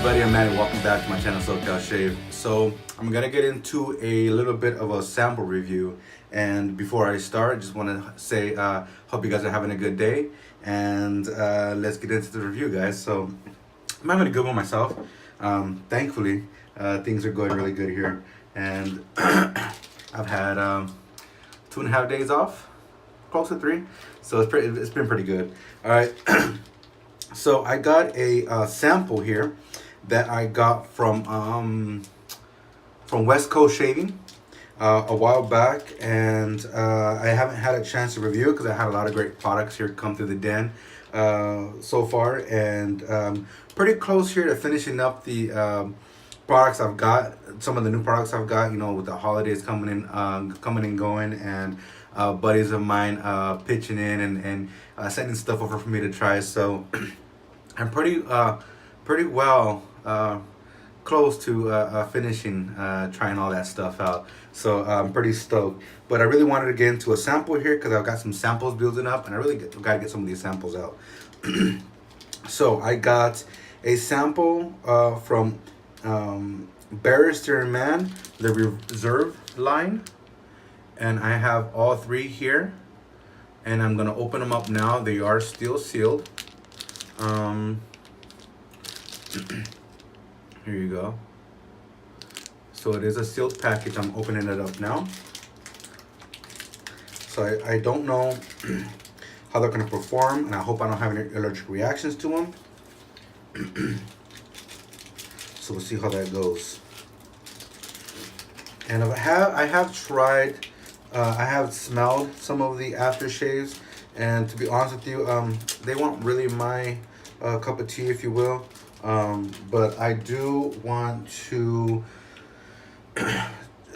everybody, I'm Manny. Welcome back to my channel, SoCal Shave. So I'm gonna get into a little bit of a sample review, and before I start, just want to say, hope you guys are having a good day, and let's get into the review, guys. So I'm having a good one myself. Thankfully, things are going really good here, and I've had 2.5 days off, close to 3, so it's been pretty good. All right. So I got a sample here that I got from West Coast Shaving a while back, and I haven't had a chance to review it because I had a lot of great products here come through the den so far, and pretty close here to finishing up the products I've got. Some of the new products I've got, you know, with the holidays coming and going, and buddies of mine pitching in and sending stuff over for me to try. So I'm pretty well close to finishing trying all that stuff out. So I'm pretty stoked. But I really wanted to get into a sample here because I've got some samples building up, and I really got to get some of these samples out. So I got a sample from Barrister and Man, the Reserve line, and I have all 3 here, and I'm gonna open them up now. They are still sealed. Here you go. So it is a sealed package. I'm opening it up now. So I don't know how they're gonna perform, and I hope I don't have any allergic reactions to them. So we'll see how that goes. And I have tried, I have smelled some of the aftershaves, and to be honest with you, they weren't really my cup of tea, if you will. But I do want to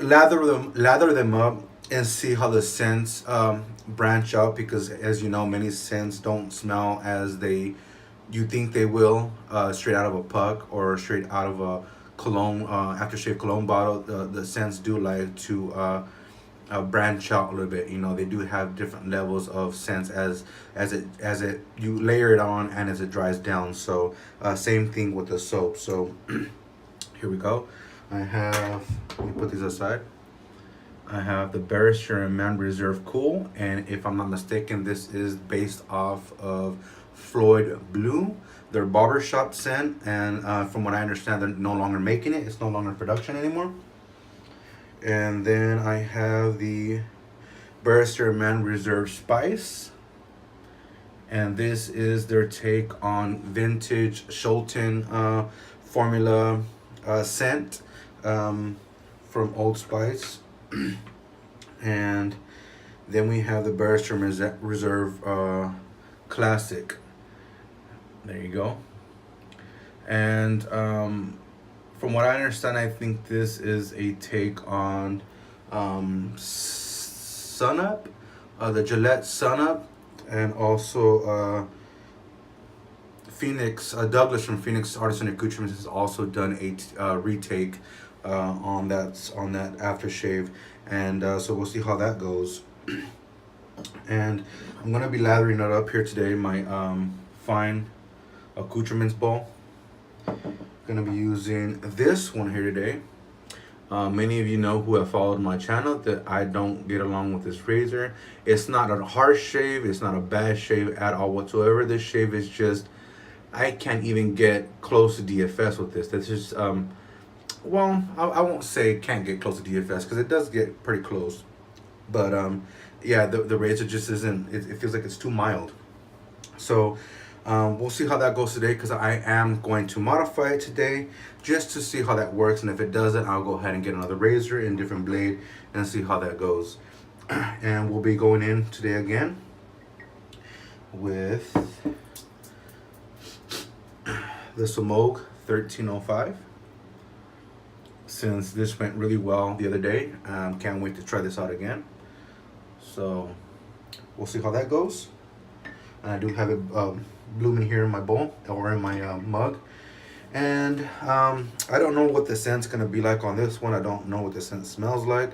lather them up and see how the scents branch out, because as you know, many scents don't smell as you think they will straight out of a puck or straight out of a cologne, aftershave cologne bottle. The scents do like to branch out a little bit. You know, they do have different levels of scents as you layer it on and as it dries down. So same thing with the soap. So here we go. Let me put these aside. I have the Barrister and Man Reserve Cool, and if I'm not mistaken, this is based off of Floyd Blue, their barbershop scent, and from what I understand, they're no longer making it. It's no longer in production anymore. And then I have the Barrister Man Reserve Spice, and this is their take on vintage Shulton formula scent from Old Spice. And then we have the Barrister Reserve Classic. There you go. And from what I understand, I think this is a take on Sunup, the Gillette Sunup, and also Phoenix, Douglas from Phoenix Artisan Accoutrements has also done a retake on that aftershave, and so we'll see how that goes. And I'm gonna be lathering it up here today, my fine accoutrements bowl. Gonna be using this one here today. Many of you know who have followed my channel that I don't get along with this razor. It's not a harsh shave, it's not a bad shave at all whatsoever. This shave is just, I can't even get close to DFS with this. This is well, I won't say can't get close to DFS, because it does get pretty close, but yeah, the razor just isn't, it feels like it's too mild. So we'll see how that goes today, because I am going to modify it today just to see how that works, and if it doesn't, I'll go ahead and get another razor and different blade and see how that goes. And we'll be going in today again with the Semogue 1305, since this went really well the other day. Can't wait to try this out again. So we'll see how that goes. And I do have it blooming here in my bowl, or in my mug. And I don't know what the scent's gonna be like on this one. I don't know what the scent smells like,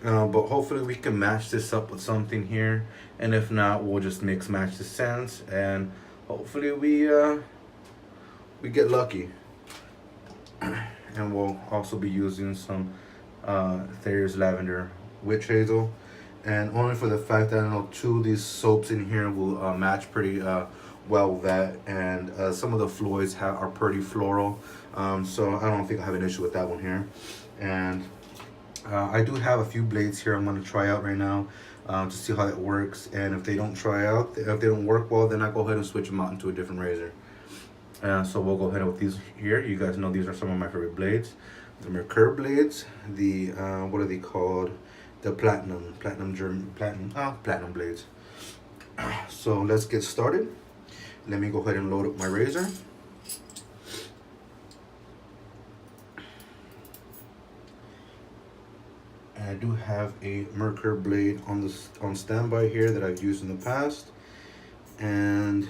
but hopefully we can match this up with something here, and if not, we'll just mix match the scents, and hopefully we get lucky. And we'll also be using some Thayer's Lavender Witch Hazel. And only for the fact that I know two of these soaps in here will match pretty well with that. And some of the Floyds are pretty floral. So I don't think I have an issue with that one here. And I do have a few blades here I'm going to try out right now to see how it works. And if they don't if they don't work well, then I go ahead and switch them out into a different razor. So we'll go ahead with these here. You guys know these are some of my favorite blades. The Merkur blades, the what are they called? The platinum blades. So let's get started. Let me go ahead and load up my razor. And I do have a Merkur blade on standby here that I've used in the past. And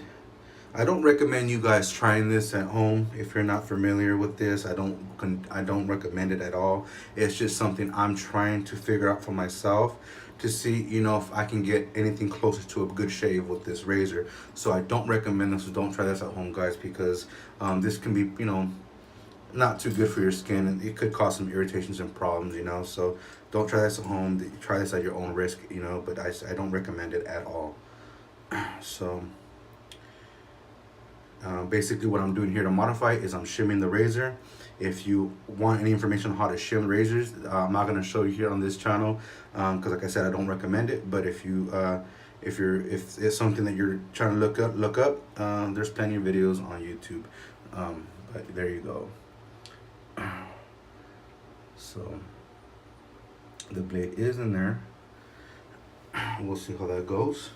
I don't recommend you guys trying this at home if you're not familiar with this. I don't recommend it at all. It's just something I'm trying to figure out for myself to see, you know, if I can get anything closer to a good shave with this razor. So I don't recommend this. So don't try this at home, guys, because this can be, you know, not too good for your skin, and it could cause some irritations and problems, you know. So don't try this at home. Try this at your own risk, you know. But I don't recommend it at all. So. Basically what I'm doing here to modify is I'm shimming the razor. If you want any information on how to shim razors, I'm not going to show you here on this channel because like I said, I don't recommend it. But if it's something that you're trying to look up, there's plenty of videos on YouTube. But there you go. So the blade is in there. We'll see how that goes.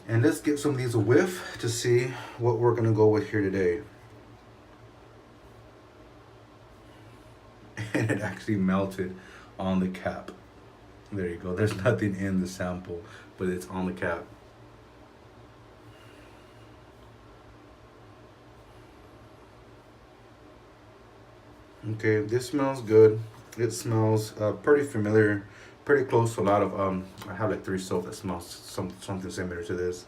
And let's give some of these a whiff to see what we're going to go with here today. And it actually melted on the cap. There you go. There's nothing in the sample, but it's on the cap. Okay, this smells good. It smells pretty familiar. Pretty close to a lot of I have like 3 soap that smells something similar to this.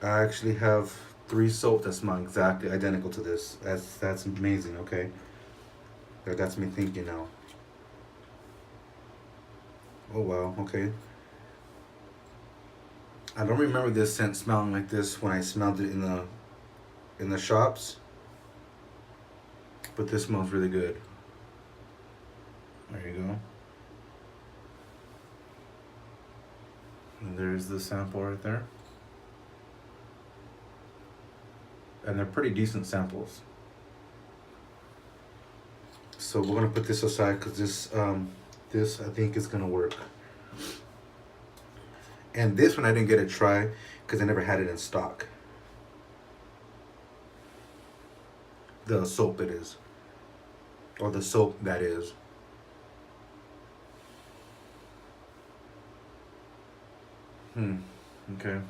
I actually have 3 soap that smell exactly identical to this. That's amazing. Okay, that's me thinking now. Oh wow. Okay. I don't remember this scent smelling like this when I smelled it in the shops, but this smells really good. There you go. And there's the sample right there. And they're pretty decent samples. So we're gonna put this aside because this I think is gonna work. And this one I didn't get a try because I never had it in stock. The soap it is, or the soap that is. Okay.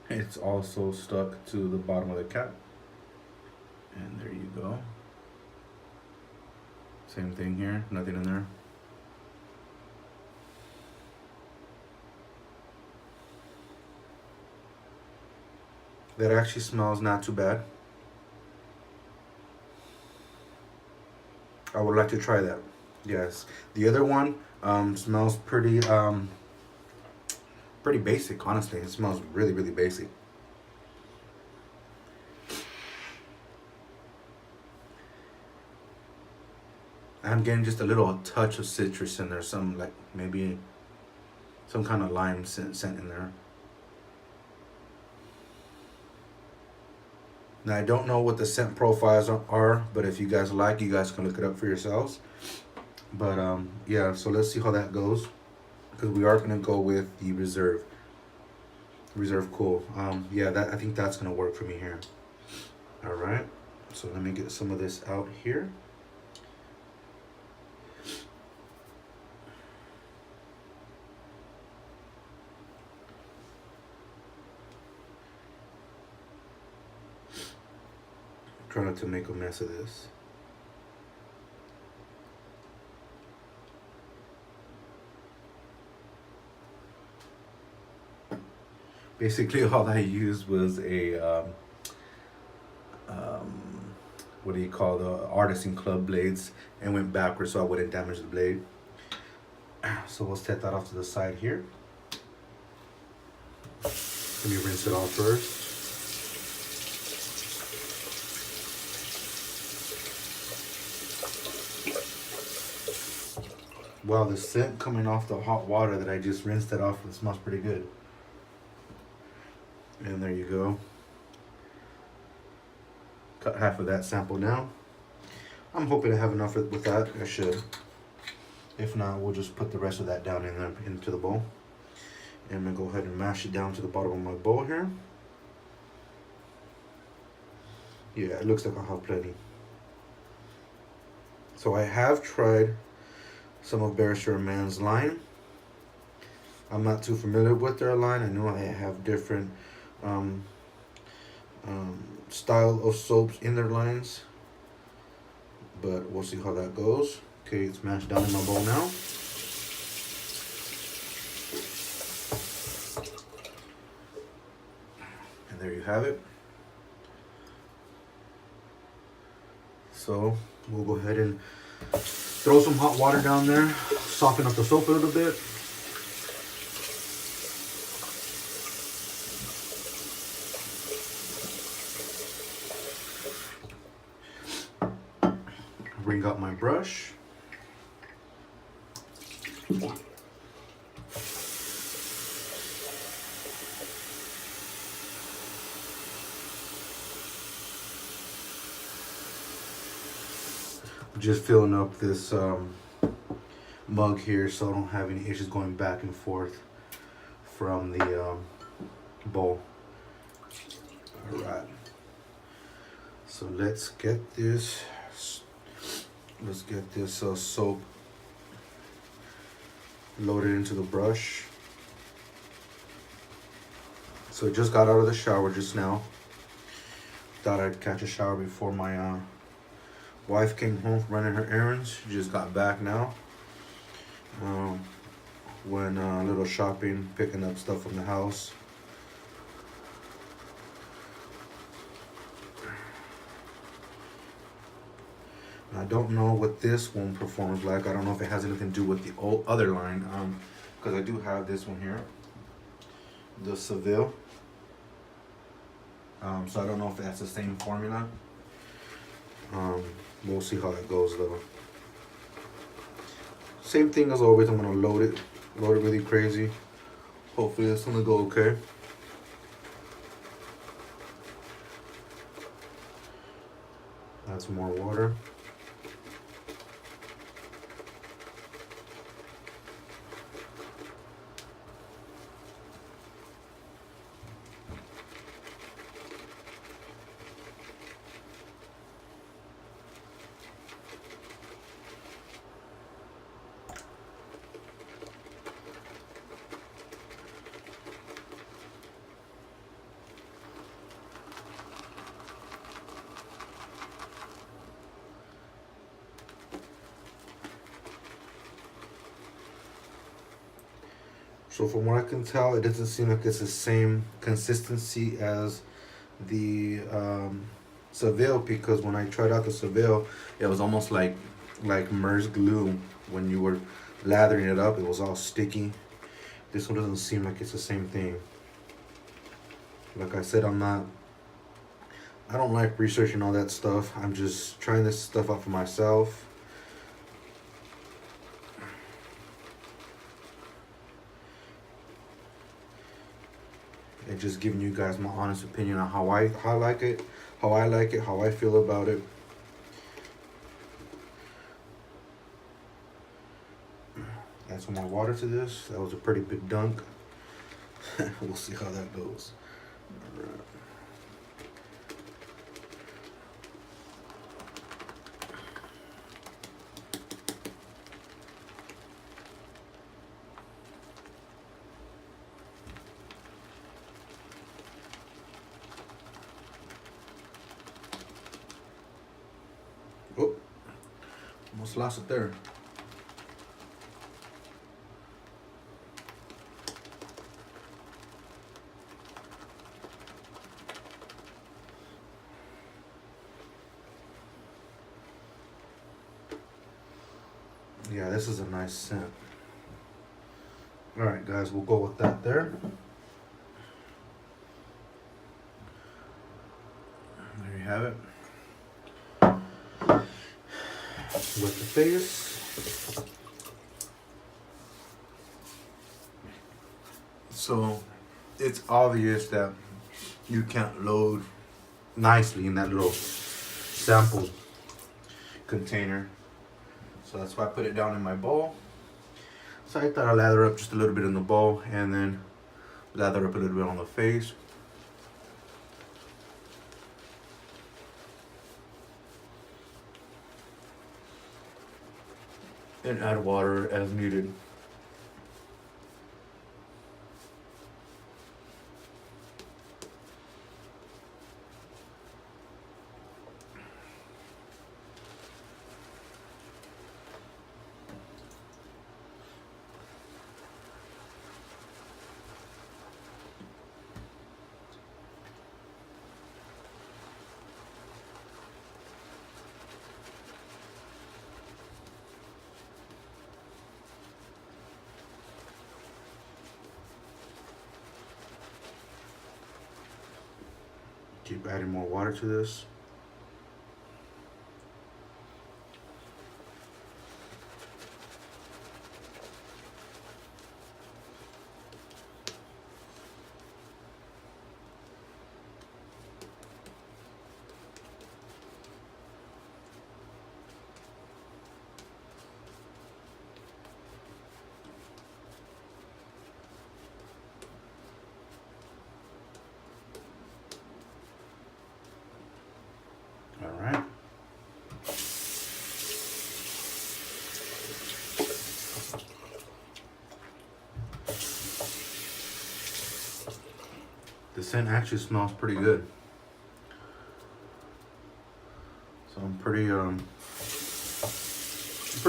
It's also stuck to the bottom of the cap. And there you go. Same thing here, nothing in there. That actually smells not too bad. I would like to try that. Yes. The other one smells pretty pretty basic, honestly. It smells really, really basic. I'm getting just a little touch of citrus in there, some like maybe some kind of lime scent in there. Now I don't know what the scent profiles are, but if you guys like, you guys can look it up for yourselves. But yeah, so let's see how that goes, because we are gonna go with the Reserve Cool. Yeah, I think that's gonna work for me here. All right, so let me get some of this out here. Try not to make a mess of this. Basically, all I used was a what do you call the artisan club blades, and went backwards so I wouldn't damage the blade. So we'll set that off to the side here. Let me rinse it off first. Wow, the scent coming off the hot water that I just rinsed it off, it smells pretty good. And there you go. Cut half of that sample now. I'm hoping to have enough with that. I should. If not, we'll just put the rest of that down into the bowl. And I'm gonna go ahead and mash it down to the bottom of my bowl here. Yeah, it looks like I'll have plenty. So I have tried some of Barrister & Mann's line. I'm not too familiar with their line. I know they have different style of soaps in their lines, but we'll see how that goes. Okay, it's mashed down in my bowl now. And there you have it. So we'll go ahead and throw some hot water down there, soften up the soap a little bit. Bring out my brush. Just filling up this mug here so I don't have any issues going back and forth from the bowl. All right. So let's get this. Let's get this soap loaded into the brush. So I just got out of the shower just now. Thought I'd catch a shower before my wife came home from running her errands. She just got back now. Went a little shopping, picking up stuff from the house. I don't know what this one performs like. I don't know if it has anything to do with the old other line, because I do have this one here, the Seville. So I don't know if that's the same formula. We'll see how that goes though. Same thing as always. I'm gonna load it really crazy. Hopefully it's gonna go okay. Add some more water. So from what I can tell, it doesn't seem like it's the same consistency as the Seville, because when I tried out the Seville, it was almost like merged glue. When you were lathering it up, it was all sticky. This one doesn't seem like it's the same thing. Like I said, I don't like researching all that stuff. I'm just trying this stuff out for myself. And just giving you guys my honest opinion on how I like it, how I feel about it. Add some more water to this. That was a pretty big dunk. We'll see how that goes. All right. Oh, almost lost it there. Yeah, this is a nice scent. Alright guys, we'll go with that there. There you have it. With the face. So it's obvious that you can't load nicely in that little sample container. So that's why I put it down in my bowl. So I thought I'd lather up just a little bit in the bowl and then lather up a little bit on the face. And add water as needed. Keep adding more water to this. All right. The scent actually smells pretty good. So I'm pretty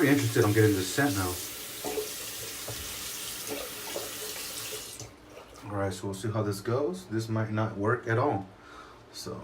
interested on getting this scent now. All right, so we'll see how this goes. This might not work at all. So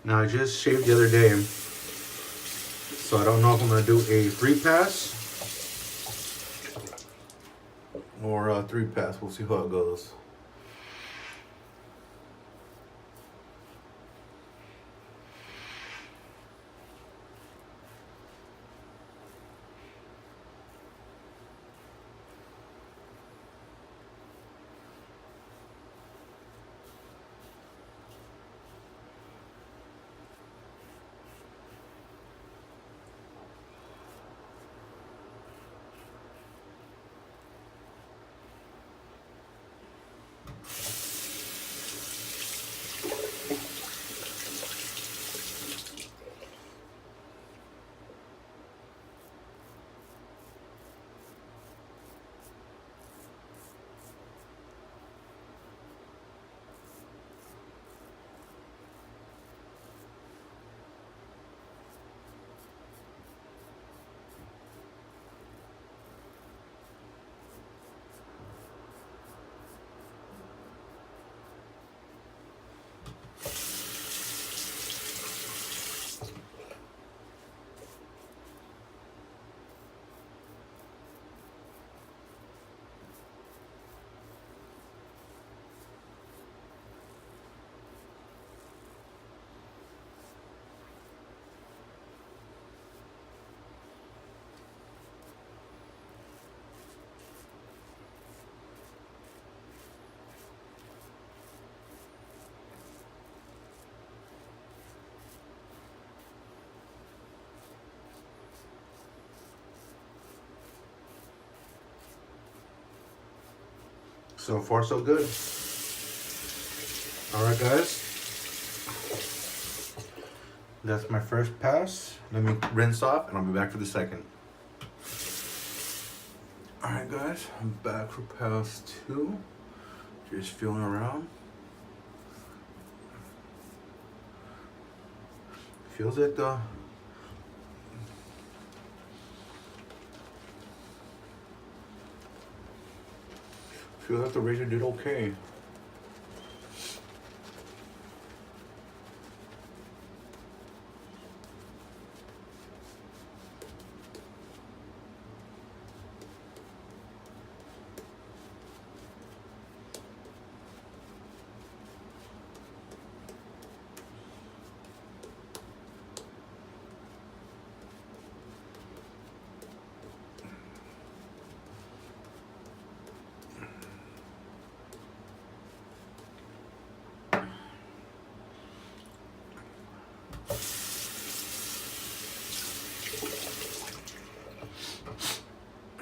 now I just shaved the other day, so I don't know if I'm gonna do a 3-pass or a 3-pass. We'll see how it goes. So far, so good. All right, guys. That's my first pass. Let me rinse off and I'll be back for the second. Alright guys, I'm back for pass 2. Just feeling around. Feels like the razor did okay.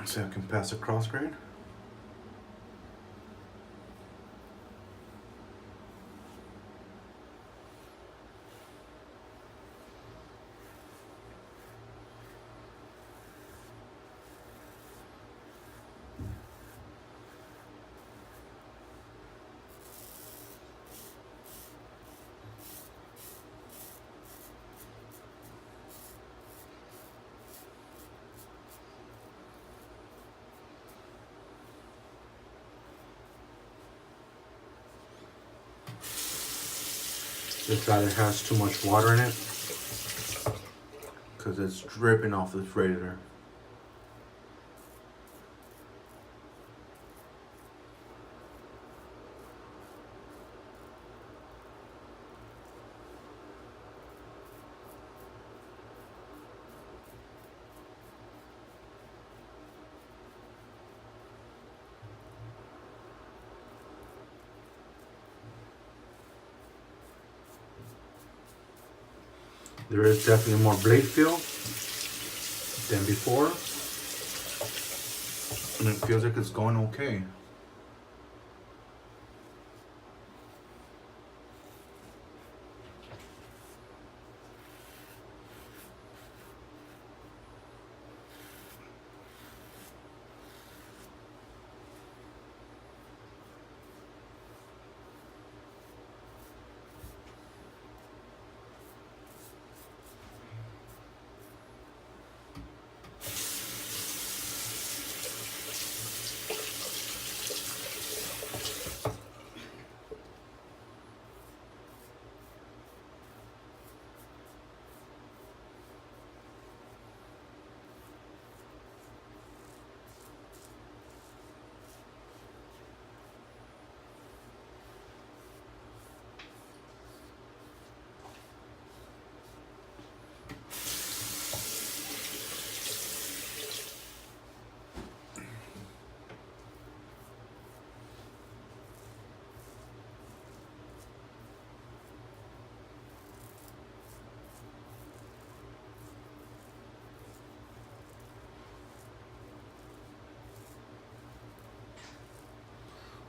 So I can pass a cross grain. This either has too much water in it because it's dripping off this razor. There is definitely more blade feel than before, and it feels like it's going okay.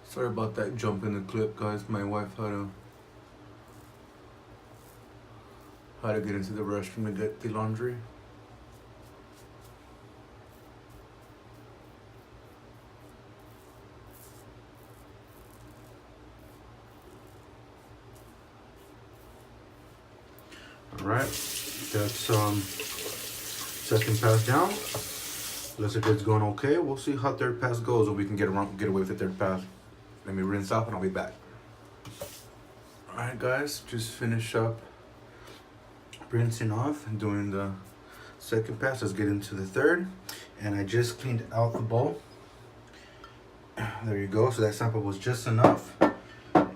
Sorry about that jump in the clip, guys. My wife had to get into the restroom to get the laundry. All right, that's second pass down. Looks like it's going okay. We'll see how third pass goes, or we can get away with the third pass. Let me rinse off and I'll be back. Alright guys, just finish up rinsing off and doing the second pass. Let's get into the third. And I just cleaned out the bowl. There you go. So that sample was just enough.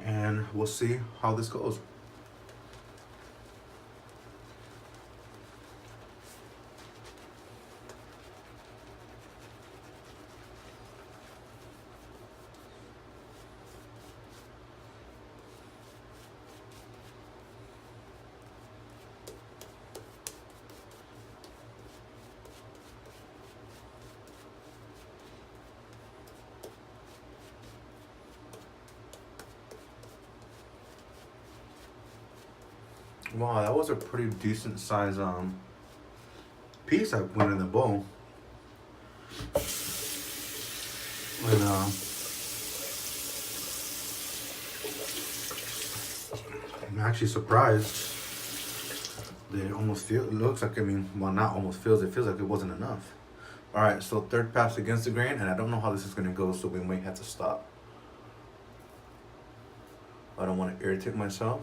And we'll see how this goes. Wow, that was a pretty decent size piece I put in the bowl. actually surprised. It almost feels, it looks like, I mean, well, not almost feels, it feels like it wasn't enough. All right, so third pass against the grain, and I don't know how this is gonna go, so we might have to stop. I don't want to irritate myself.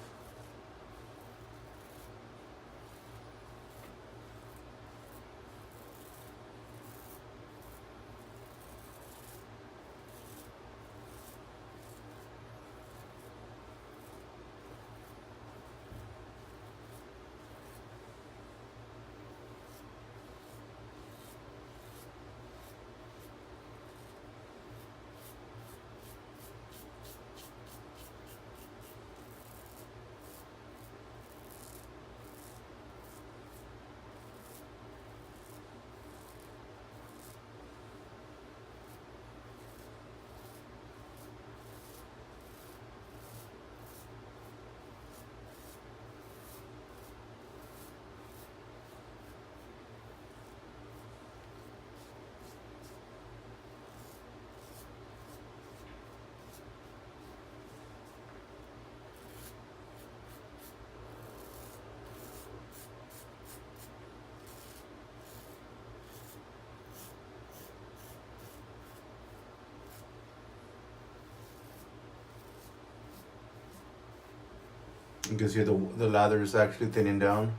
You can see the lather is actually thinning down.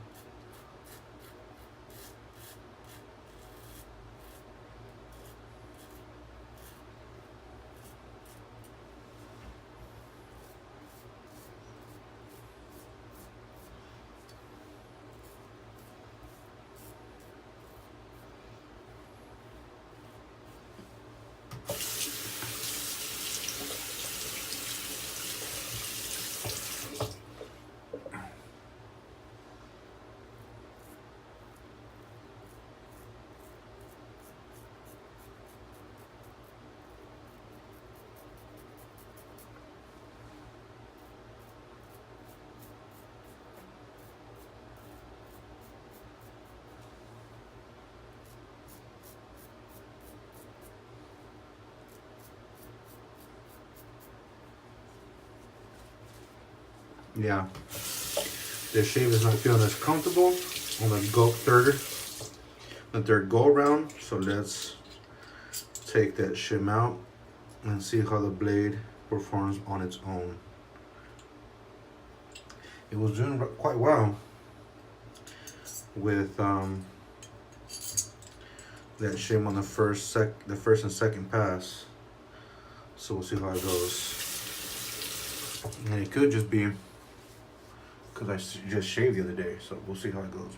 Yeah, the shave is not feeling as comfortable on the third go around. So let's take that shim out and see how the blade performs on its own. It was doing quite well with that shim on the first and second pass. So we'll see how it goes. And it could just be because I just shaved the other day, so we'll see how it goes.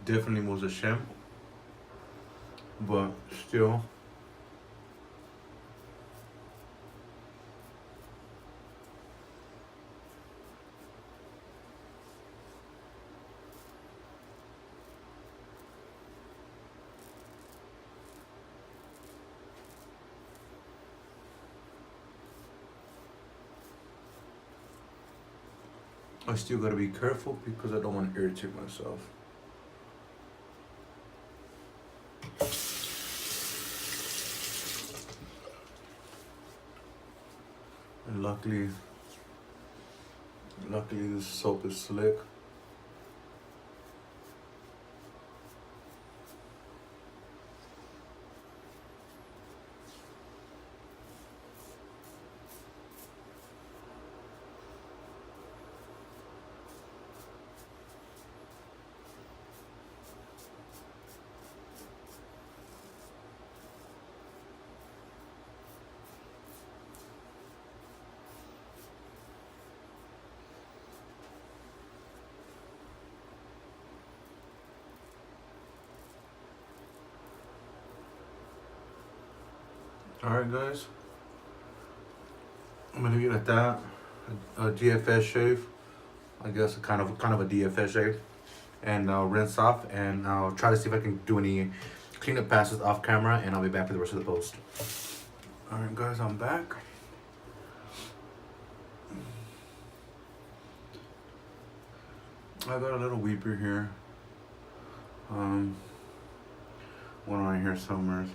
Definitely was a shim, but still. I still gotta be careful because I don't want to irritate myself. And luckily this soap is slick. Alright guys, I'm gonna leave it at that. A DFS shave, I guess kind of a DFS shave, and I'll rinse off and I'll try to see if I can do any cleanup passes off camera, and I'll be back for the rest of the post. Alright guys, I'm back. I got a little weeper here. One right here somewhere.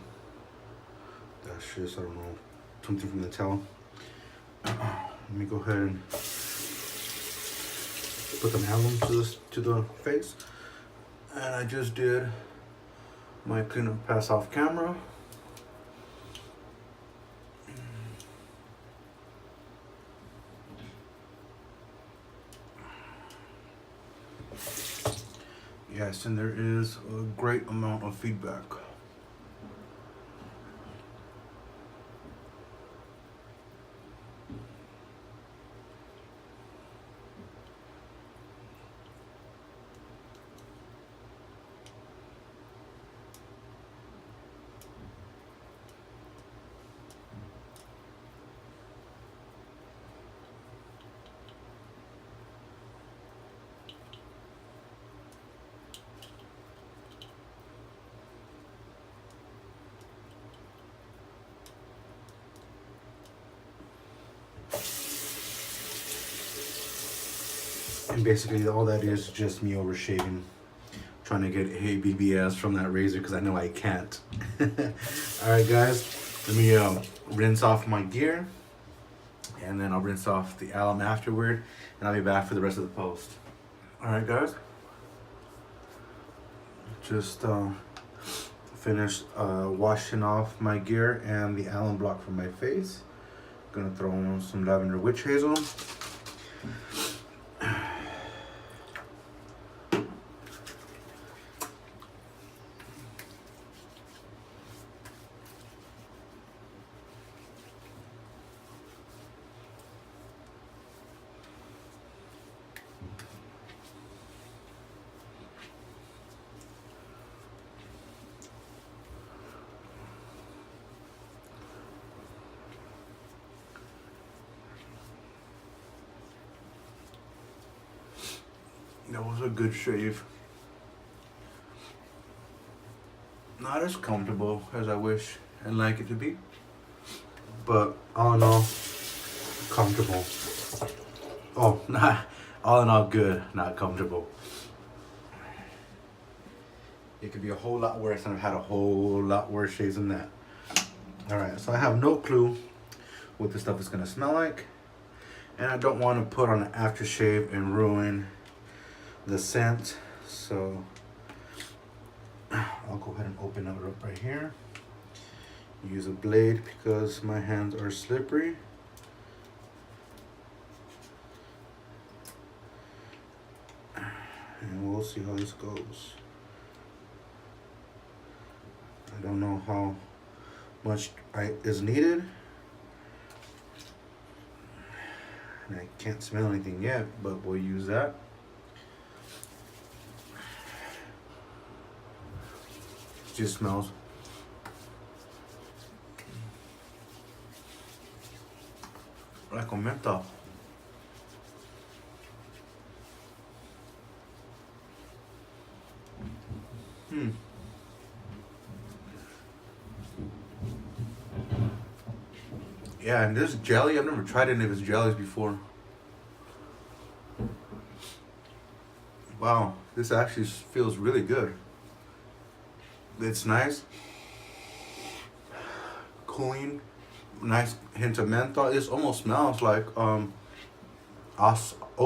That's just, I don't know, something from the tail. Let me go ahead and put some alum to the face. And I just did my cleanup pass off camera. Yes, and there is a great amount of feedback. And basically all that is just me over shaving, trying to get a BBS from that razor because I know I can't. Alright guys, let me rinse off my gear, and then I'll rinse off the alum afterward, and I'll be back for the rest of the post. Alright guys, just finished washing off my gear and the alum block from my face. Gonna throw on some Lavender Witch Hazel. That was a good shave. Not as comfortable as I wish and like it to be, but all in all, comfortable. Oh, not all in all good, not comfortable. It could be a whole lot worse, and I've had a whole lot worse shaves than that. Alright, so I have no clue what this stuff is gonna smell like, and I don't want to put on an aftershave and ruin the scent, so I'll go ahead and open it up right here. Use a blade because my hands are slippery. And we'll see how this goes. I don't know how much is needed. And I can't smell anything yet, but we'll use that. Just smells like a menthol. Yeah, and this jelly, I've never tried any of his jellies before. Wow, this actually feels really good. It's nice, cooling, nice hint of menthol. This almost smells like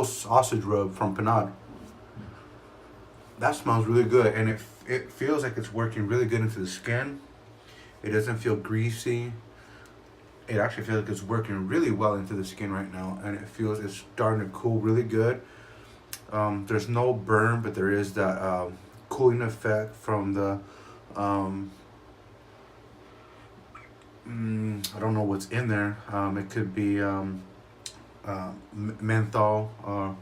sausage rub from Panad. That smells really good, and it feels like it's working really good into the skin. It doesn't feel greasy. It actually feels like it's working really well into the skin right now, and it feels it's starting to cool really good. There's no burn, but there is that cooling effect from the I don't know what's in there. It could be menthol or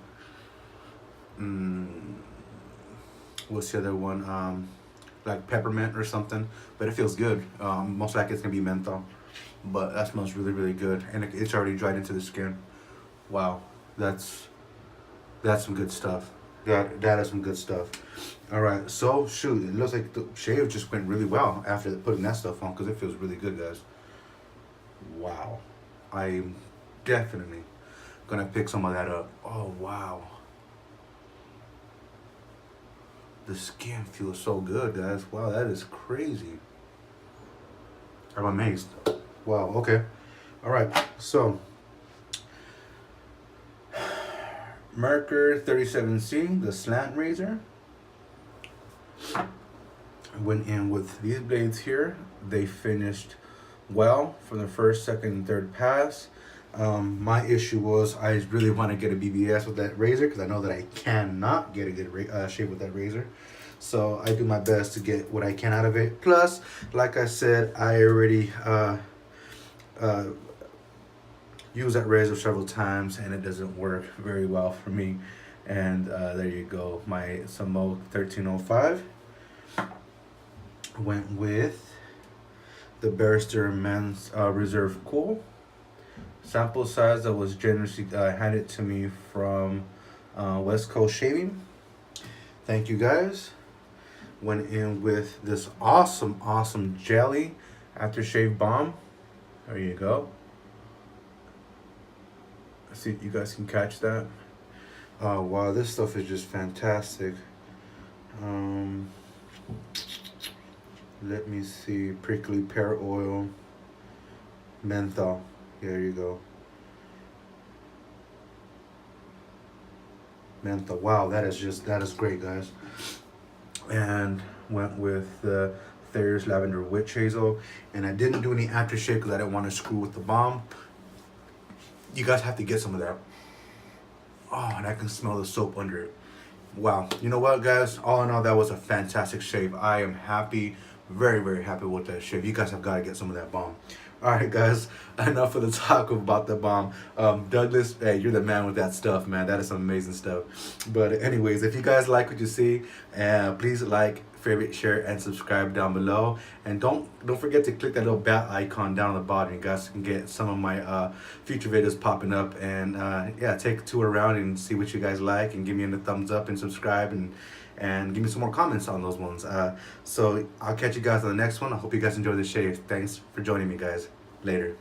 what's the other one? Like peppermint or something. But it feels good. Most likely it's gonna be menthol. but that smells really, really good, and it's already dried into the skin. Wow, that's some good stuff. That is some good stuff. All right, so shoot, it looks like the shave just went really well after putting that stuff on because it feels really good, guys. Wow, I'm definitely gonna pick some of that up. Oh wow, the skin feels so good, guys. Wow, that is crazy. I'm amazed. Wow. Okay. All right. So Merkur 37C, the slant razor. Went in with these blades here. They finished well for the first, second, and third pass. My issue was I really want to get a BBS with that razor because I know that I cannot get a good shave with that razor. So I do my best to get what I can out of it. Plus, like I said, I already used that razor several times and it doesn't work very well for me. And there you go, my Semogue 1305. Went with the Barrister Men's Reserve Cool. Sample size that was generously handed to me from West Coast Shaving. Thank you guys. Went in with this awesome jelly aftershave balm. There you go. See if you guys can catch that. Oh wow, this stuff is just fantastic. Let me see, prickly pear oil, menthol. There you go. Menthol. Wow, that is great, guys. And went with the Thayer's Lavender Witch Hazel. And I didn't do any aftershave because I didn't want to screw with the balm. You guys have to get some of that. Oh, and I can smell the soap under it. Wow. You know what, guys? All in all, that was a fantastic shave. I am happy, very happy with that shave. You guys have got to get some of that balm. All right, guys, enough of the talk about the balm. Douglas, hey, you're the man with that stuff, man. That is some amazing stuff. But anyways, if you guys like what you see, please like, favorite, share, and subscribe down below. And don't forget to click that little bell icon down on the bottom. You guys can get some of my future videos popping up. And yeah, take a tour around and see what you guys like, and give me a thumbs up and subscribe, and give me some more comments on those ones. So I'll catch you guys on the next one. I hope you guys enjoy the shave. Thanks for joining me, guys. Later.